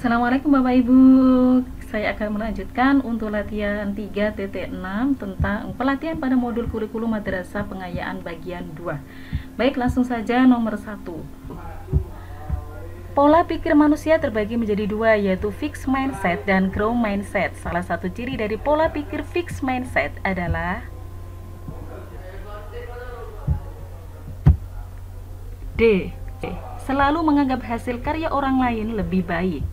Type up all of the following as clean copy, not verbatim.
Assalamualaikum Bapak Ibu. Saya akan melanjutkan untuk latihan 3.6 tentang pelatihan pada modul kurikulum madrasah pengayaan bagian 2. Baik, langsung saja nomor 1. Pola pikir manusia terbagi menjadi dua, yaitu fixed mindset dan growth mindset. Salah satu ciri dari pola pikir fixed mindset adalah D. Selalu menganggap hasil karya orang lain lebih baik.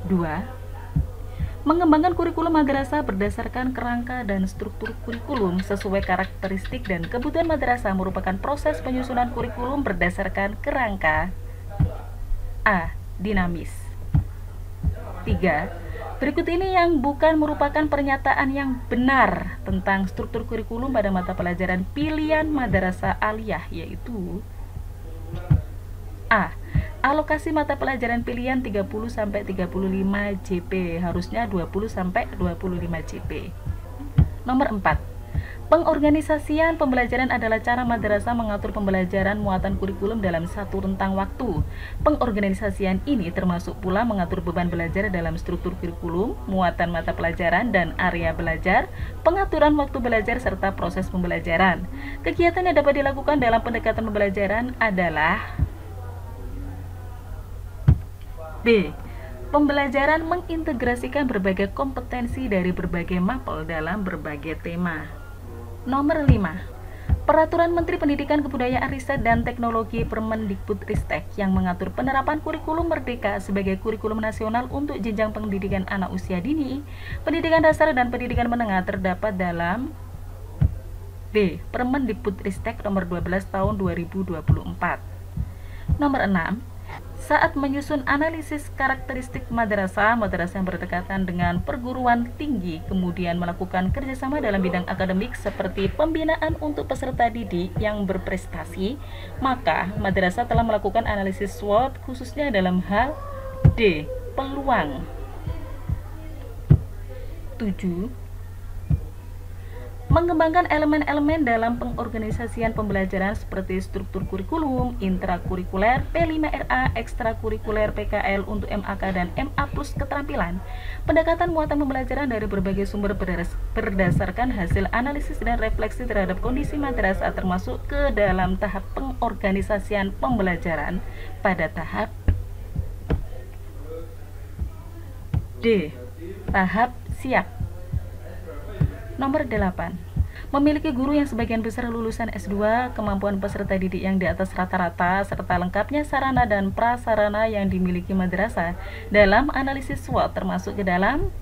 2. Mengembangkan kurikulum madrasah berdasarkan kerangka dan struktur kurikulum sesuai karakteristik dan kebutuhan madrasah merupakan proses penyusunan kurikulum berdasarkan kerangka A. Dinamis. 3. Berikut ini yang bukan merupakan pernyataan yang benar tentang struktur kurikulum pada mata pelajaran pilihan madrasah aliyah, yaitu A. Alokasi mata pelajaran pilihan 30-35 JP, harusnya 20-25 JP. Nomor 4. Pengorganisasian pembelajaran adalah cara madrasah mengatur pembelajaran muatan kurikulum dalam satu rentang waktu. Pengorganisasian ini termasuk pula mengatur beban belajar dalam struktur kurikulum, muatan mata pelajaran dan area belajar, pengaturan waktu belajar serta proses pembelajaran. Kegiatan yang dapat dilakukan dalam pendekatan pembelajaran adalah B. Pembelajaran mengintegrasikan berbagai kompetensi dari berbagai mapel dalam berbagai tema. Nomor 5. Peraturan Menteri Pendidikan Kebudayaan Riset dan Teknologi Permendikbudristek yang mengatur penerapan kurikulum merdeka sebagai kurikulum nasional untuk jenjang pendidikan anak usia dini, pendidikan dasar dan pendidikan menengah terdapat dalam B. Permendikbudristek nomor 12 tahun 2024. Nomor 6. Saat menyusun analisis karakteristik madrasah yang berdekatan dengan perguruan tinggi, kemudian melakukan kerjasama dalam bidang akademik seperti pembinaan untuk peserta didik yang berprestasi, maka madrasah telah melakukan analisis SWOT khususnya dalam hal D. Peluang. 7. Mengembangkan elemen-elemen dalam pengorganisasian pembelajaran seperti struktur kurikulum, intrakurikuler, P5RA, ekstrakurikuler, PKL untuk MAK dan MA plus keterampilan. Pendekatan muatan pembelajaran dari berbagai sumber berdasarkan hasil analisis dan refleksi terhadap kondisi madrasah termasuk ke dalam tahap pengorganisasian pembelajaran pada tahap D. Tahap siap. Nomor 8. Memiliki guru yang sebagian besar lulusan S2, kemampuan peserta didik yang di atas rata-rata, serta lengkapnya sarana dan prasarana yang dimiliki madrasah dalam analisis SWOT termasuk ke dalam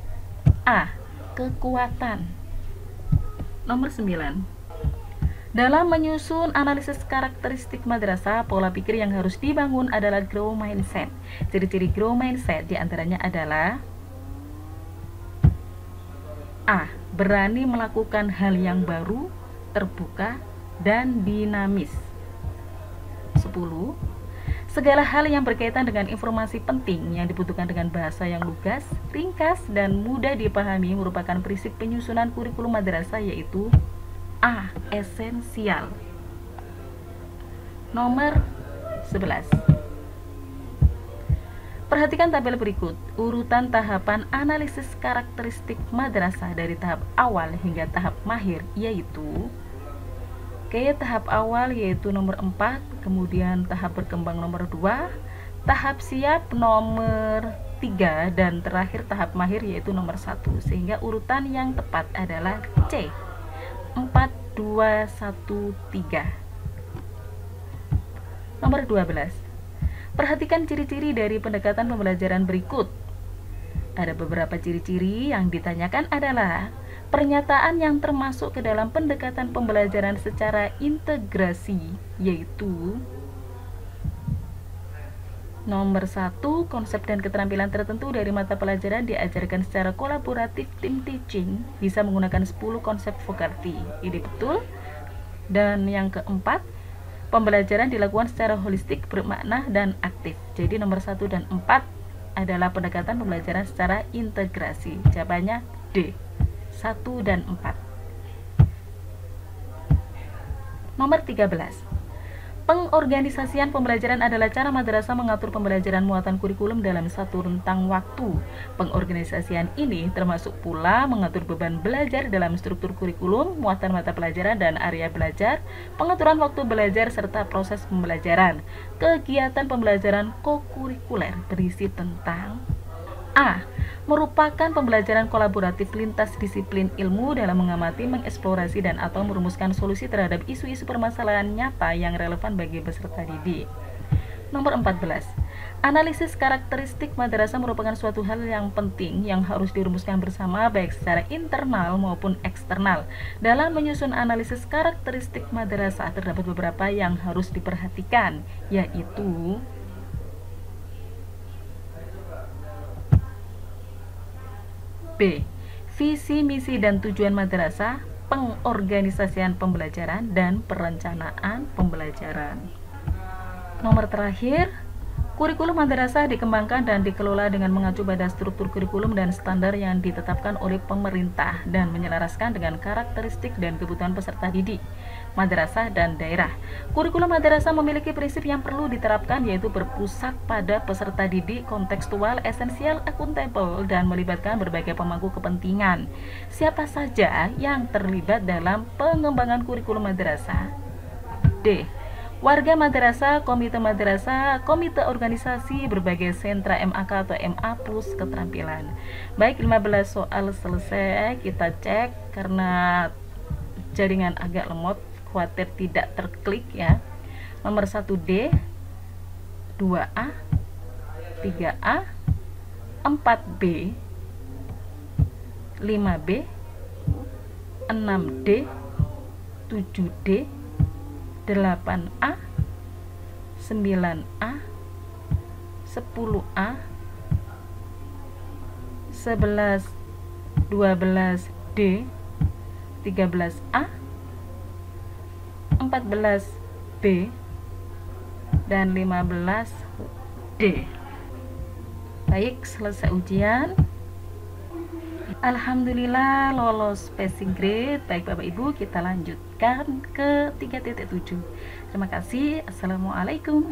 A. Kekuatan. Nomor 9. Dalam menyusun analisis karakteristik madrasah, pola pikir yang harus dibangun adalah growth mindset. Ciri-ciri growth mindset diantaranya adalah A. Berani melakukan hal yang baru, terbuka, dan dinamis. 10. Segala hal yang berkaitan dengan informasi penting yang dibutuhkan dengan bahasa yang lugas, ringkas, dan mudah dipahami merupakan prinsip penyusunan kurikulum madrasah, yaitu A. Esensial. Nomor 11. Perhatikan tabel berikut, urutan tahapan analisis karakteristik madrasah dari tahap awal hingga tahap mahir, yaitu tahap awal yaitu nomor 4, kemudian tahap berkembang nomor 2, tahap siap nomor 3, dan terakhir tahap mahir yaitu nomor 1, sehingga urutan yang tepat adalah C. 4, 2, 1, 3. Nomor 12. Perhatikan ciri-ciri dari pendekatan pembelajaran berikut. Ada beberapa ciri-ciri yang ditanyakan adalah pernyataan yang termasuk ke dalam pendekatan pembelajaran secara integrasi, yaitu nomor 1, konsep dan keterampilan tertentu dari mata pelajaran diajarkan secara kolaboratif tim teaching, bisa menggunakan 10 konsep Fogarty. Ini betul. Dan yang keempat, pembelajaran dilakukan secara holistik, bermakna, dan aktif. Jadi nomor 1 dan 4 adalah pendekatan pembelajaran secara integrasi. Jawabannya D. 1 dan 4. Nomor 13. Pengorganisasian pembelajaran adalah cara madrasah mengatur pembelajaran muatan kurikulum dalam satu rentang waktu. Pengorganisasian ini termasuk pula mengatur beban belajar dalam struktur kurikulum, muatan mata pelajaran dan area belajar, pengaturan waktu belajar, serta proses pembelajaran. Kegiatan pembelajaran kokurikuler berisi tentang A. Merupakan pembelajaran kolaboratif lintas disiplin ilmu dalam mengamati, mengeksplorasi, dan atau merumuskan solusi terhadap isu-isu permasalahan nyata yang relevan bagi peserta didik. Nomor 14. Analisis karakteristik madrasah merupakan suatu hal yang penting yang harus dirumuskan bersama baik secara internal maupun eksternal. Dalam menyusun analisis karakteristik madrasah terdapat beberapa yang harus diperhatikan, yaitu B. Visi, misi, dan tujuan madrasah, pengorganisasian pembelajaran, dan perencanaan pembelajaran. Nomor terakhir, kurikulum madrasah dikembangkan dan dikelola dengan mengacu pada struktur kurikulum dan standar yang ditetapkan oleh pemerintah dan menyelaraskan dengan karakteristik dan kebutuhan peserta didik, madrasah, dan daerah. Kurikulum madrasah memiliki prinsip yang perlu diterapkan, yaitu berpusat pada peserta didik, kontekstual, esensial, akuntabel, dan melibatkan berbagai pemangku kepentingan. Siapa saja yang terlibat dalam pengembangan kurikulum madrasah? D. Warga madrasah, komite organisasi, berbagai sentra MAK atau MA plus keterampilan. Baik, 15 soal selesai. Kita cek karena jaringan agak lemot, khawatir tidak terklik ya. Nomor 1D, 2A, 3A, 4B, 5B, 6D, 7D, 8A, 9A, 10A, 11, 12D, 13A, 14B, dan 15D. Baik, selesai ujian. Alhamdulillah lolos passing grade. Baik Bapak Ibu, kita lanjutkan ke 3.7. Terima kasih. Assalamualaikum.